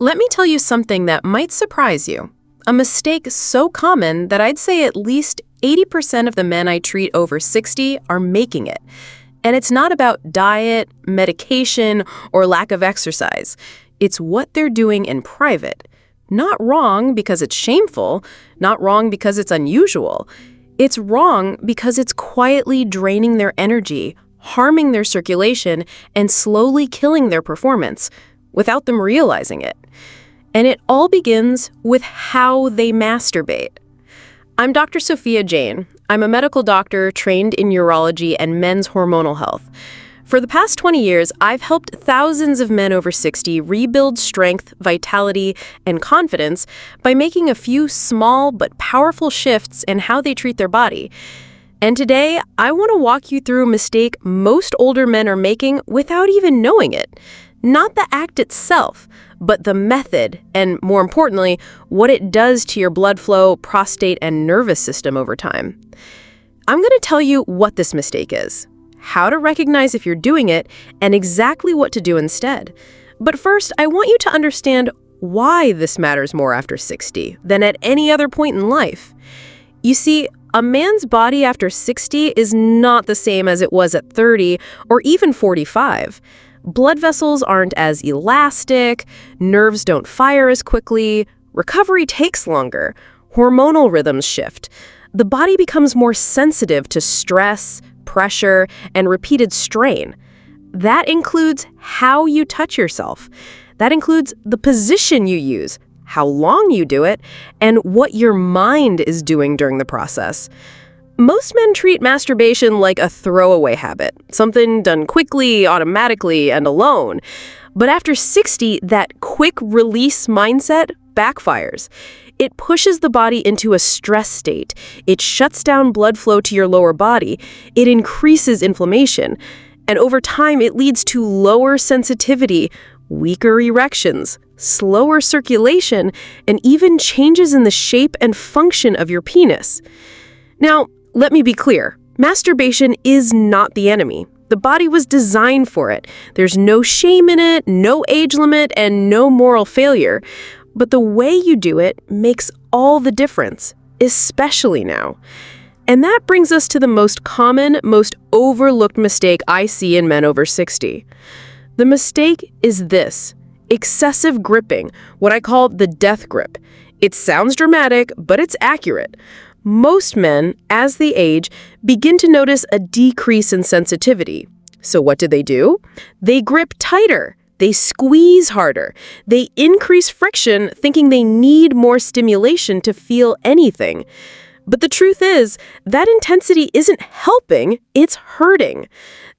Let me tell you something that might surprise you. A mistake so common that I'd say at least 80% of the men I treat over 60 are making it. And it's not about diet, medication, or lack of exercise. It's what they're doing in private. Not wrong because it's shameful, not wrong because it's unusual. It's wrong because it's quietly draining their energy, harming their circulation, and slowly killing their performance without them realizing it. And it all begins with how they masturbate. I'm Dr. Sophia Jain. I'm a medical doctor trained in urology and men's hormonal health. For the past 20 years, I've helped thousands of men over 60 rebuild strength, vitality, and confidence by making a few small but powerful shifts in how they treat their body. And today, I want to walk you through a mistake most older men are making without even knowing it. Not the act itself, but the method, and more importantly, what it does to your blood flow, prostate, and nervous system over time. I'm going to tell you what this mistake is, how to recognize if you're doing it, and exactly what to do instead. But first, I want you to understand why this matters more after 60 than at any other point in life. You see, a man's body after 60 is not the same as it was at 30 or even 45. Blood vessels aren't as elastic, nerves don't fire as quickly, recovery takes longer, hormonal rhythms shift. The body becomes more sensitive to stress, pressure, and repeated strain. That includes how you touch yourself. That includes the position you use, how long you do it, and what your mind is doing during the process. Most men treat masturbation like a throwaway habit, something done quickly, automatically, and alone. But after 60, that quick release mindset backfires. It pushes the body into a stress state. It shuts down blood flow to your lower body. It increases inflammation. And over time, it leads to lower sensitivity, weaker erections, slower circulation, and even changes in the shape and function of your penis. Now, let me be clear. Masturbation is not the enemy. The body was designed for it. There's no shame in it, no age limit, and no moral failure. But the way you do it makes all the difference, especially now. And that brings us to the most common, most overlooked mistake I see in men over 60. The mistake is this: excessive gripping, what I call the death grip. It sounds dramatic, but it's accurate. Most men, as they age, begin to notice a decrease in sensitivity. So what do? They grip tighter. They squeeze harder. They increase friction, thinking they need more stimulation to feel anything. But the truth is, that intensity isn't helping, it's hurting.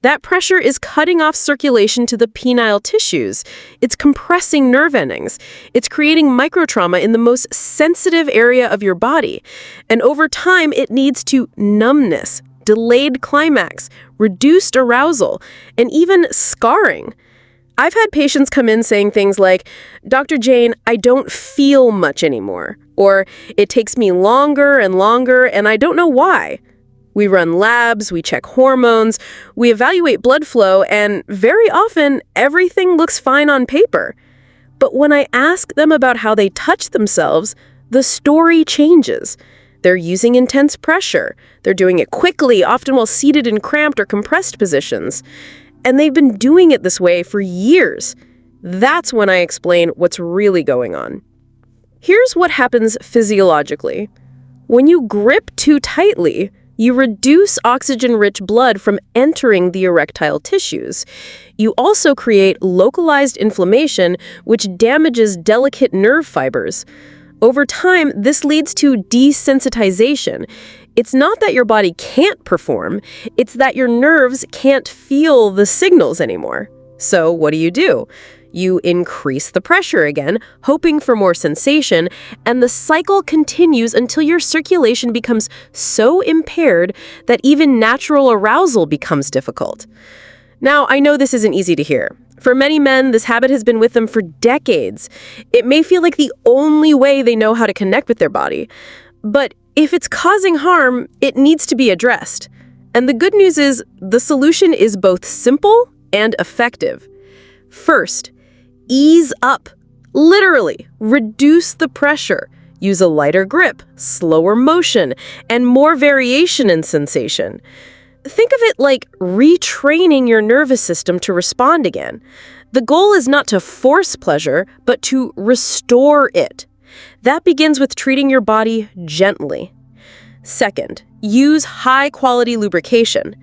That pressure is cutting off circulation to the penile tissues. It's compressing nerve endings. It's creating microtrauma in the most sensitive area of your body. And over time, it leads to numbness, delayed climax, reduced arousal, and even scarring. I've had patients come in saying things like, "Dr. Jain, I don't feel much anymore," or "It takes me longer and longer, and I don't know why." We run labs, we check hormones, we evaluate blood flow, and very often, everything looks fine on paper. But when I ask them about how they touch themselves, the story changes. They're using intense pressure. They're doing it quickly, often while seated in cramped or compressed positions. And they've been doing it this way for years. That's when I explain what's really going on. Here's what happens physiologically. When you grip too tightly, you reduce oxygen-rich blood from entering the erectile tissues. You also create localized inflammation, which damages delicate nerve fibers. Over time, this leads to desensitization. It's not that your body can't perform, it's that your nerves can't feel the signals anymore. So what do? You increase the pressure again, hoping for more sensation, and the cycle continues until your circulation becomes so impaired that even natural arousal becomes difficult. Now, I know this isn't easy to hear. For many men, this habit has been with them for decades. It may feel like the only way they know how to connect with their body. But if it's causing harm, it needs to be addressed. And the good news is, the solution is both simple and effective. First, ease up. Literally, reduce the pressure. Use a lighter grip, slower motion, and more variation in sensation. Think of it like retraining your nervous system to respond again. The goal is not to force pleasure, but to restore it. That begins with treating your body gently. Second, use high-quality lubrication.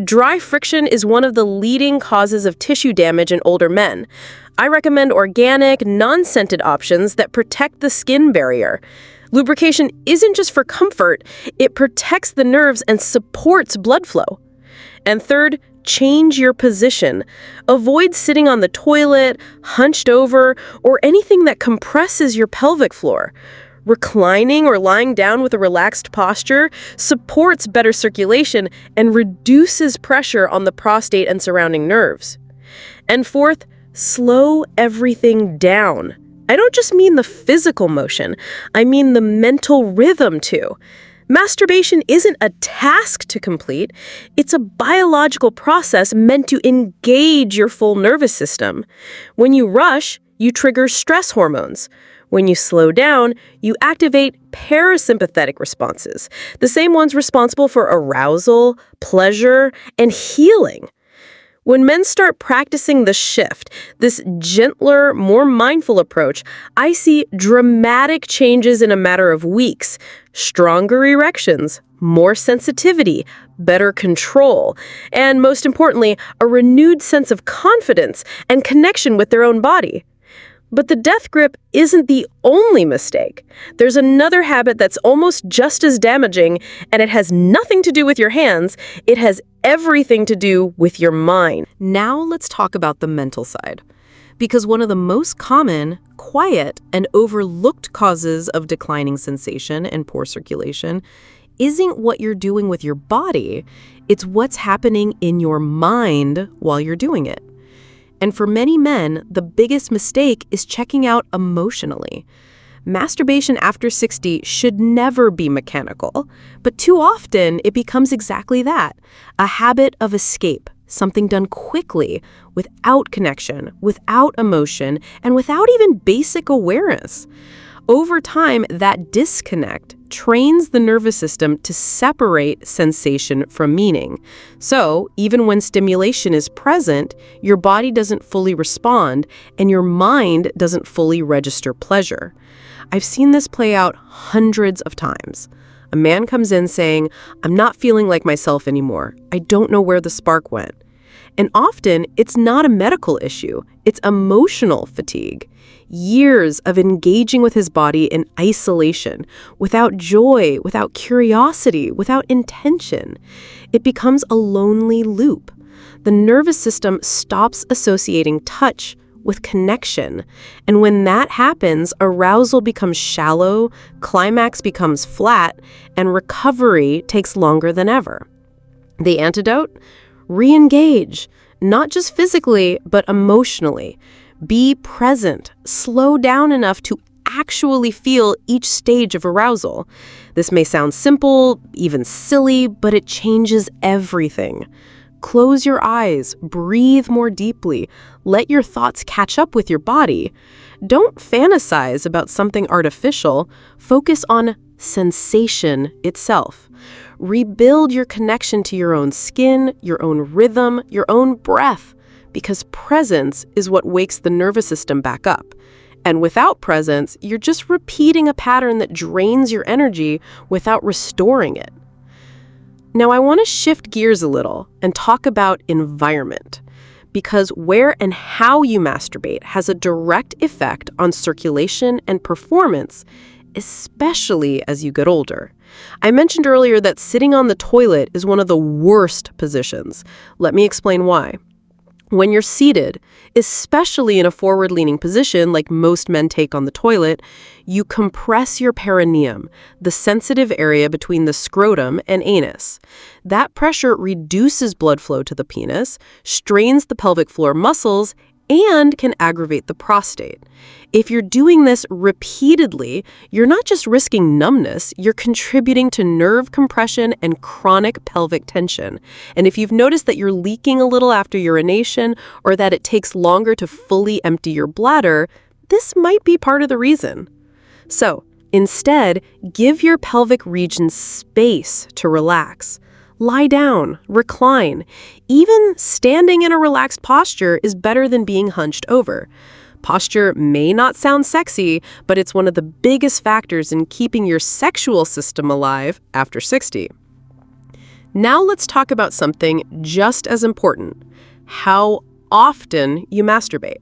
Dry friction is one of the leading causes of tissue damage in older men. I recommend organic, non-scented options that protect the skin barrier. Lubrication isn't just for comfort, it protects the nerves and supports blood flow. And third, change your position. Avoid sitting on the toilet, hunched over, or anything that compresses your pelvic floor. Reclining or lying down with a relaxed posture supports better circulation and reduces pressure on the prostate and surrounding nerves. And fourth, slow everything down. I don't just mean the physical motion, I mean the mental rhythm too. Masturbation isn't a task to complete, it's a biological process meant to engage your full nervous system. When you rush, you trigger stress hormones. When you slow down, you activate parasympathetic responses, the same ones responsible for arousal, pleasure, and healing. When men start practicing the shift, this gentler, more mindful approach, I see dramatic changes in a matter of weeks. Stronger erections, more sensitivity, better control, and most importantly, a renewed sense of confidence and connection with their own body. But the death grip isn't the only mistake. There's another habit that's almost just as damaging, and it has nothing to do with your hands. It has everything to do with your mind. Now let's talk about the mental side. Because one of the most common, quiet, and overlooked causes of declining sensation and poor circulation isn't what you're doing with your body, it's what's happening in your mind while you're doing it. And for many men, the biggest mistake is checking out emotionally. Masturbation after 60 should never be mechanical, but too often it becomes exactly that, a habit of escape, something done quickly, without connection, without emotion, and without even basic awareness. Over time, that disconnect trains the nervous system to separate sensation from meaning. So, even when stimulation is present, your body doesn't fully respond and your mind doesn't fully register pleasure. I've seen this play out hundreds of times. A man comes in saying, "I'm not feeling like myself anymore. I don't know where the spark went." And often, it's not a medical issue, it's emotional fatigue. Years of engaging with his body in isolation, without joy, without curiosity, without intention. It becomes a lonely loop. The nervous system stops associating touch with connection. And when that happens, arousal becomes shallow, climax becomes flat, and recovery takes longer than ever. The antidote? Re-engage, not just physically, but emotionally. Be present, slow down enough to actually feel each stage of arousal. This may sound simple, even silly, but it changes everything. Close your eyes, breathe more deeply, let your thoughts catch up with your body. Don't fantasize about something artificial, focus on sensation itself. Rebuild your connection to your own skin, your own rhythm, your own breath, because presence is what wakes the nervous system back up. And without presence, you're just repeating a pattern that drains your energy without restoring it. Now, I want to shift gears a little and talk about environment, because where and how you masturbate has a direct effect on circulation and performance, especially as you get older. I mentioned earlier that sitting on the toilet is one of the worst positions. Let me explain why. When you're seated, especially in a forward-leaning position like most men take on the toilet, you compress your perineum, the sensitive area between the scrotum and anus. That pressure reduces blood flow to the penis, strains the pelvic floor muscles, and can aggravate the prostate. If you're doing this repeatedly, you're not just risking numbness, you're contributing to nerve compression and chronic pelvic tension. And if you've noticed that you're leaking a little after urination or that it takes longer to fully empty your bladder, this might be part of the reason. So, instead, give your pelvic region space to relax. Lie down, recline. Even standing in a relaxed posture is better than being hunched over. Posture may not sound sexy, but it's one of the biggest factors in keeping your sexual system alive after 60. Now let's talk about something just as important: how often you masturbate.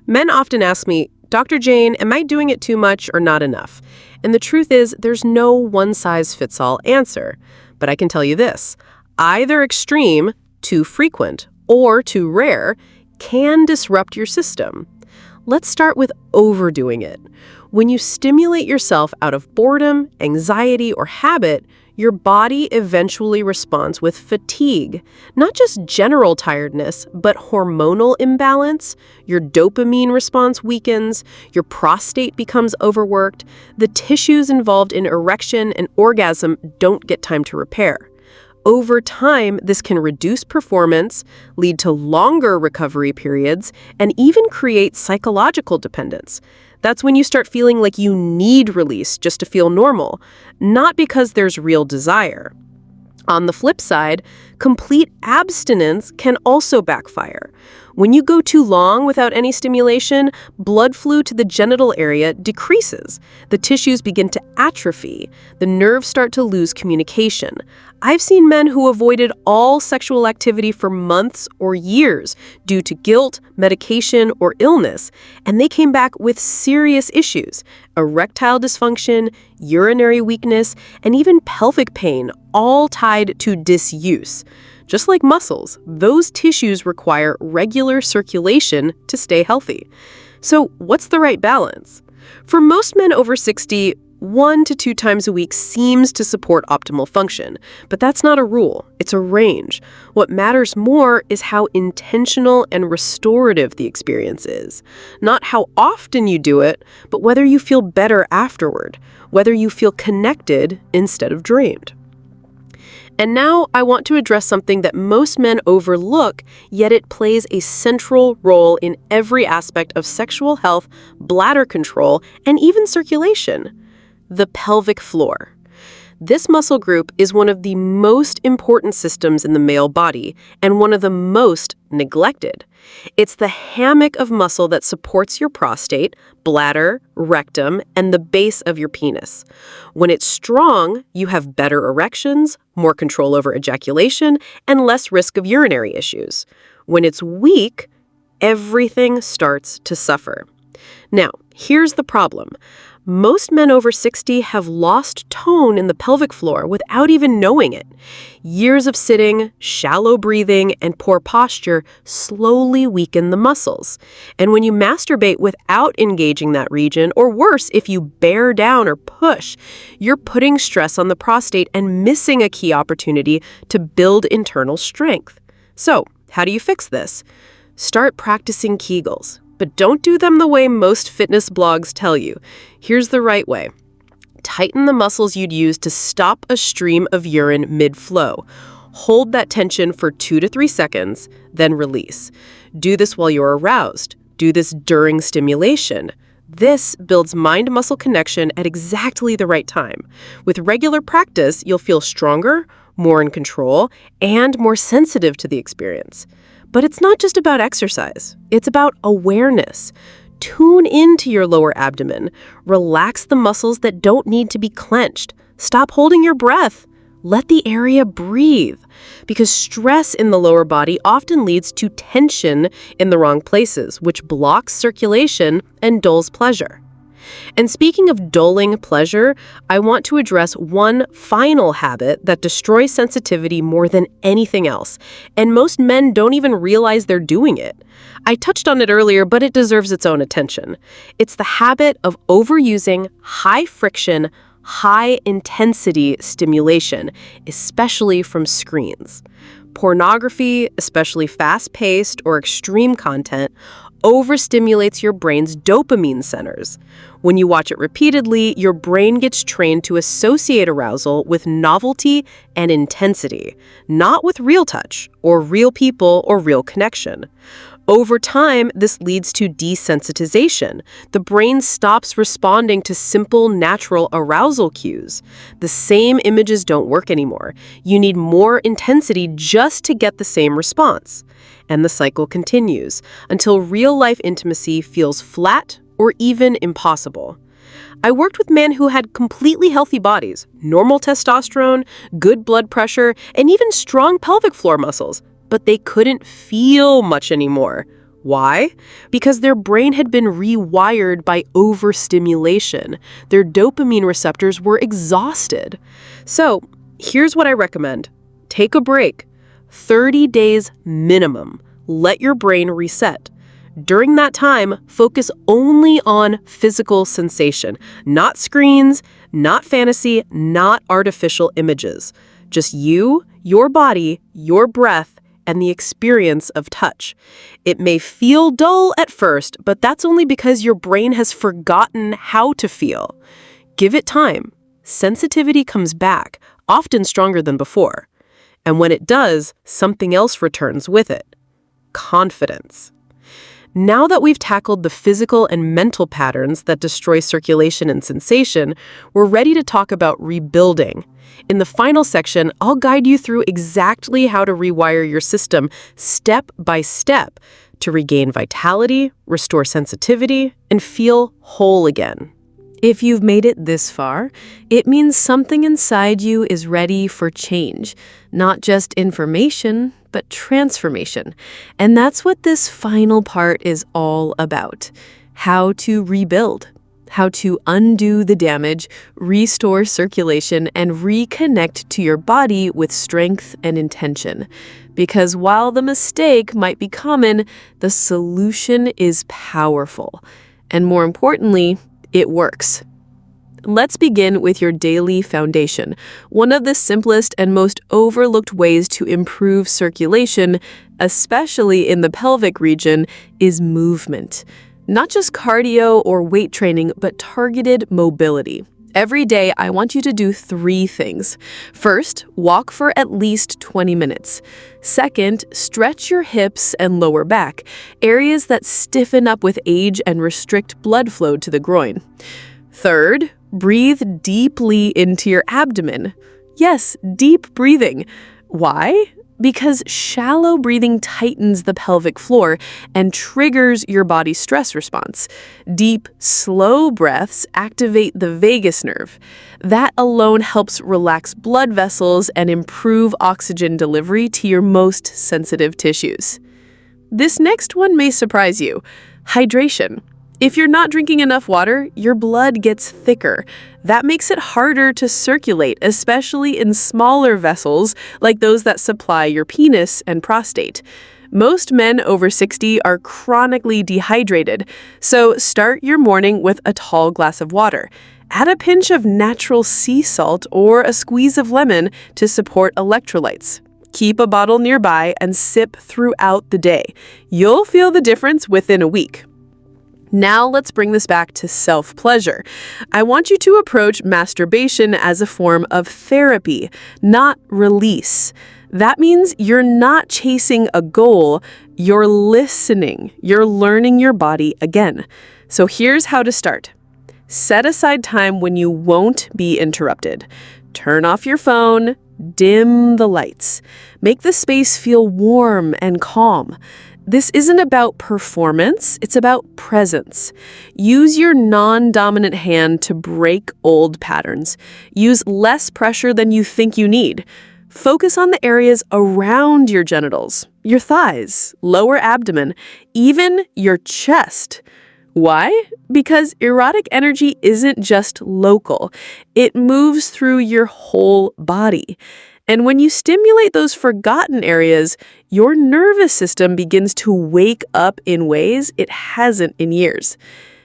Men often ask me, Dr. Jain, am I doing it too much or not enough? And the truth is, there's no one-size-fits-all answer. But I can tell you this: either extreme, too frequent, or too rare, can disrupt your system. Let's start with overdoing it. When you stimulate yourself out of boredom, anxiety, or habit, your body eventually responds with fatigue. Not just general tiredness, but hormonal imbalance. Your dopamine response weakens, your prostate becomes overworked, the tissues involved in erection and orgasm don't get time to repair. Over time, this can reduce performance, lead to longer recovery periods, and even create psychological dependence. That's when you start feeling like you need release just to feel normal, not because there's real desire. On the flip side, complete abstinence can also backfire. When you go too long without any stimulation, blood flow to the genital area decreases. The tissues begin to atrophy. The nerves start to lose communication. I've seen men who avoided all sexual activity for months or years due to guilt, medication, or illness, and they came back with serious issues: erectile dysfunction, urinary weakness, and even pelvic pain, all tied to disuse. Just like muscles, those tissues require regular circulation to stay healthy. So what's the right balance? For most men over 60, 1 to 2 times a week seems to support optimal function, but that's not a rule, it's a range. What matters more is how intentional and restorative the experience is. Not how often you do it, but whether you feel better afterward, whether you feel connected instead of drained. And now I want to address something that most men overlook, yet it plays a central role in every aspect of sexual health, bladder control, and even circulation: the pelvic floor. This muscle group is one of the most important systems in the male body and one of the most neglected. It's the hammock of muscle that supports your prostate, bladder, rectum, and the base of your penis. When it's strong, you have better erections, more control over ejaculation, and less risk of urinary issues. When it's weak, everything starts to suffer. Now, here's the problem. Most men over 60 have lost tone in the pelvic floor without even knowing it. Years of sitting, shallow breathing, and poor posture slowly weaken the muscles. And when you masturbate without engaging that region, or worse, if you bear down or push, you're putting stress on the prostate and missing a key opportunity to build internal strength. So, how do you fix this? Start practicing Kegels. But don't do them the way most fitness blogs tell you. Here's the right way. Tighten the muscles you'd use to stop a stream of urine mid-flow. Hold that tension for 2 to 3 seconds, then release. Do this while you're aroused. Do this during stimulation. This builds mind-muscle connection at exactly the right time. With regular practice, you'll feel stronger, more in control, and more sensitive to the experience. But it's not just about exercise. It's about awareness. Tune into your lower abdomen. Relax the muscles that don't need to be clenched. Stop holding your breath. Let the area breathe. Because stress in the lower body often leads to tension in the wrong places, which blocks circulation and dulls pleasure. And speaking of dulling pleasure, I want to address one final habit that destroys sensitivity more than anything else, and most men don't even realize they're doing it. I touched on it earlier, but it deserves its own attention. It's the habit of overusing high-friction, high-intensity stimulation, especially from screens. Pornography, especially fast-paced or extreme content, overstimulates your brain's dopamine centers. When you watch it repeatedly, your brain gets trained to associate arousal with novelty and intensity, not with real touch or real people or real connection. Over time, this leads to desensitization. The brain stops responding to simple, natural arousal cues. The same images don't work anymore. You need more intensity just to get the same response. And the cycle continues until real-life intimacy feels flat or even impossible. I worked with men who had completely healthy bodies, normal testosterone, good blood pressure, and even strong pelvic floor muscles, but they couldn't feel much anymore. Why? Because their brain had been rewired by overstimulation. Their dopamine receptors were exhausted. So, here's what I recommend. Take a break. 30 days minimum. Let your brain reset. During that time, focus only on physical sensation, not screens, not fantasy, not artificial images. Just you, your body, your breath, and the experience of touch. It may feel dull at first, but that's only because your brain has forgotten how to feel. Give it time. Sensitivity comes back, often stronger than before. And when it does, something else returns with it. Confidence. Now that we've tackled the physical and mental patterns that destroy circulation and sensation, we're ready to talk about rebuilding. In the final section, I'll guide you through exactly how to rewire your system step by step to regain vitality, restore sensitivity, and feel whole again. If you've made it this far, it means something inside you is ready for change. Not just information, but transformation. And that's what this final part is all about. How to rebuild. How to undo the damage, restore circulation, and reconnect to your body with strength and intention. Because while the mistake might be common, the solution is powerful. And more importantly, it works. Let's begin with your daily foundation. One of the simplest and most overlooked ways to improve circulation, especially in the pelvic region, is movement. Not just cardio or weight training, but targeted mobility. Every day, I want you to do 3 things. First, walk for at least 20 minutes. Second, stretch your hips and lower back, areas that stiffen up with age and restrict blood flow to the groin. Third, breathe deeply into your abdomen. Yes, deep breathing. Why? Because shallow breathing tightens the pelvic floor and triggers your body's stress response. Deep, slow breaths activate the vagus nerve. That alone helps relax blood vessels and improve oxygen delivery to your most sensitive tissues. This next one may surprise you. Hydration. If you're not drinking enough water, your blood gets thicker. That makes it harder to circulate, especially in smaller vessels like those that supply your penis and prostate. Most men over 60 are chronically dehydrated, so start your morning with a tall glass of water. Add a pinch of natural sea salt or a squeeze of lemon to support electrolytes. Keep a bottle nearby and sip throughout the day. You'll feel the difference within a week. Now let's bring this back to self-pleasure. I want you to approach masturbation as a form of therapy, not release. That means you're not chasing a goal, you're listening. You're learning your body again. So here's how to start. Set aside time when you won't be interrupted. Turn off your phone, dim the lights. Make the space feel warm and calm. This isn't about performance, it's about presence. Use your non-dominant hand to break old patterns. Use less pressure than you think you need. Focus on the areas around your genitals, your thighs, lower abdomen, even your chest. Why? Because erotic energy isn't just local. It moves through your whole body. And when you stimulate those forgotten areas, your nervous system begins to wake up in ways it hasn't in years.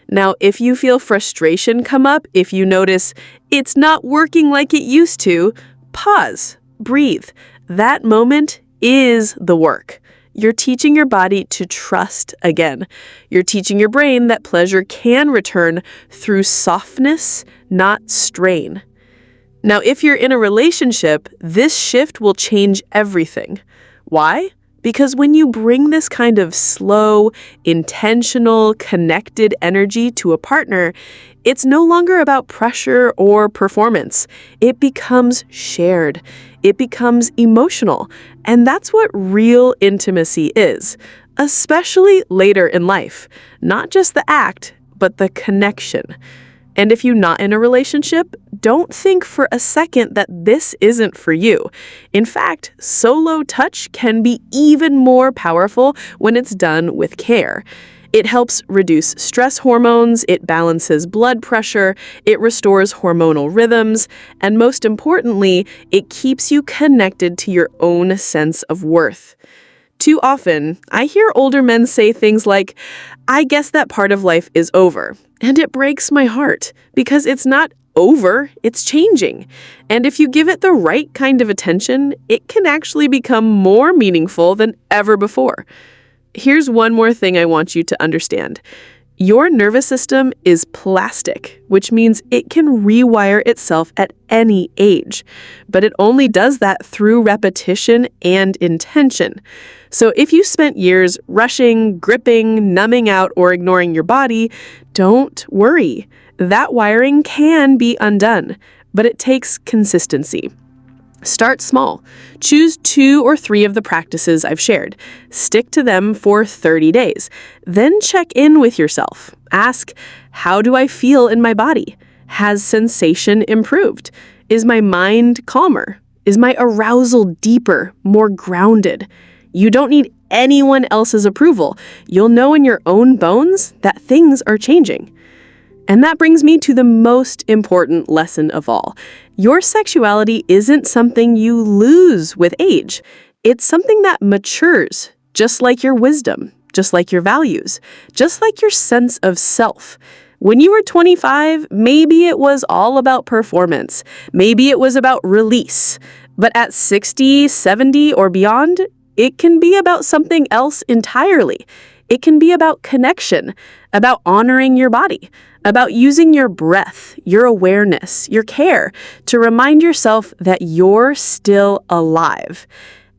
Now, if you feel frustration come up, if you notice it's not working like it used to, pause, breathe. That moment is the work. You're teaching your body to trust again. You're teaching your brain that pleasure can return through softness, not strain. Now, if you're in a relationship, this shift will change everything. Why? Because when you bring this kind of slow, intentional, connected energy to a partner, it's no longer about pressure or performance. It becomes shared. It becomes emotional. And that's what real intimacy is, especially later in life. Not just the act, but the connection. And if you're not in a relationship, don't think for a second that this isn't for you. In fact, solo touch can be even more powerful when it's done with care. It helps reduce stress hormones, it balances blood pressure, it restores hormonal rhythms, and most importantly, it keeps you connected to your own sense of worth. Too often, I hear older men say things like, "I guess that part of life is over." And it breaks my heart because it's not over, it's changing. And if you give it the right kind of attention, it can actually become more meaningful than ever before. Here's one more thing I want you to understand. Your nervous system is plastic, which means it can rewire itself at any age. But it only does that through repetition and intention. So if you spent years rushing, gripping, numbing out, or ignoring your body, don't worry. That wiring can be undone, but it takes consistency. Start small. Choose 2 or 3 of the practices I've shared. Stick to them for 30 days. Then check in with yourself. Ask, how do I feel in my body? Has sensation improved? Is my mind calmer? Is my arousal deeper, more grounded? You don't need anyone else's approval. You'll know in your own bones that things are changing. And that brings me to the most important lesson of all. Your sexuality isn't something you lose with age. It's something that matures, just like your wisdom, just like your values, just like your sense of self. When you were 25, maybe it was all about performance. Maybe it was about release. But at 60, 70, or beyond, it can be about something else entirely. It can be about connection, about honoring your body, about using your breath, your awareness, your care to remind yourself that you're still alive.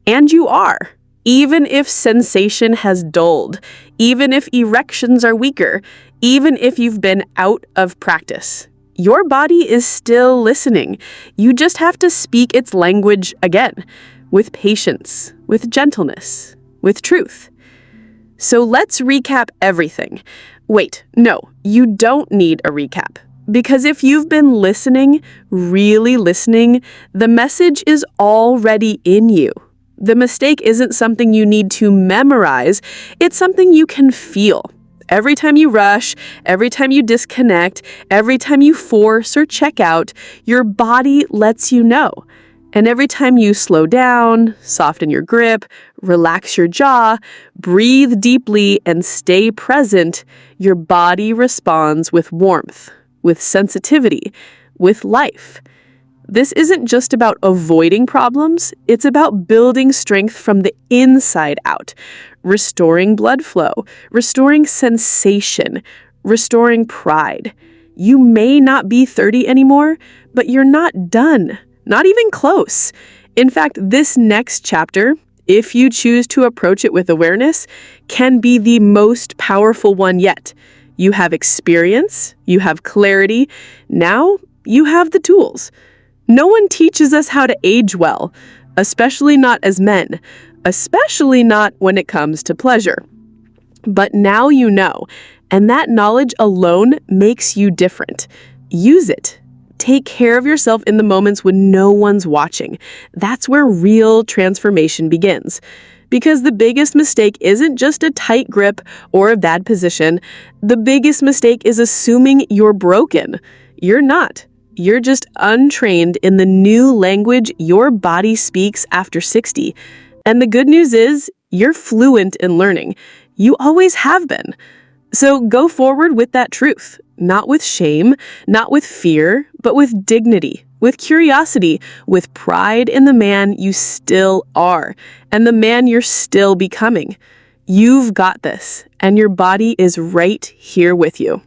And you are, even if sensation has dulled, even if erections are weaker, even if you've been out of practice. Your body is still listening. You just have to speak its language again, with patience, with gentleness, with truth. So let's recap everything. Wait, no, you don't need a recap. Because if you've been listening, really listening, the message is already in you. The mistake isn't something you need to memorize, it's something you can feel. Every time you rush, every time you disconnect, every time you force or check out, your body lets you know. And every time you slow down, soften your grip, relax your jaw, breathe deeply, and stay present, your body responds with warmth, with sensitivity, with life. This isn't just about avoiding problems, it's about building strength from the inside out, restoring blood flow, restoring sensation, restoring pride. You may not be 30 anymore, but you're not done. Not even close. In fact, this next chapter, if you choose to approach it with awareness, can be the most powerful one yet. You have experience, you have clarity, now you have the tools. No one teaches us how to age well, especially not as men, especially not when it comes to pleasure. But now you know, and that knowledge alone makes you different. Use it. Take care of yourself in the moments when no one's watching. That's where real transformation begins. Because the biggest mistake isn't just a tight grip or a bad position. The biggest mistake is assuming you're broken. You're not. You're just untrained in the new language your body speaks after 60. And the good news is, you're fluent in learning. You always have been. So go forward with that truth. Not with shame, not with fear, but with dignity, with curiosity, with pride in the man you still are, and the man you're still becoming. You've got this, and your body is right here with you.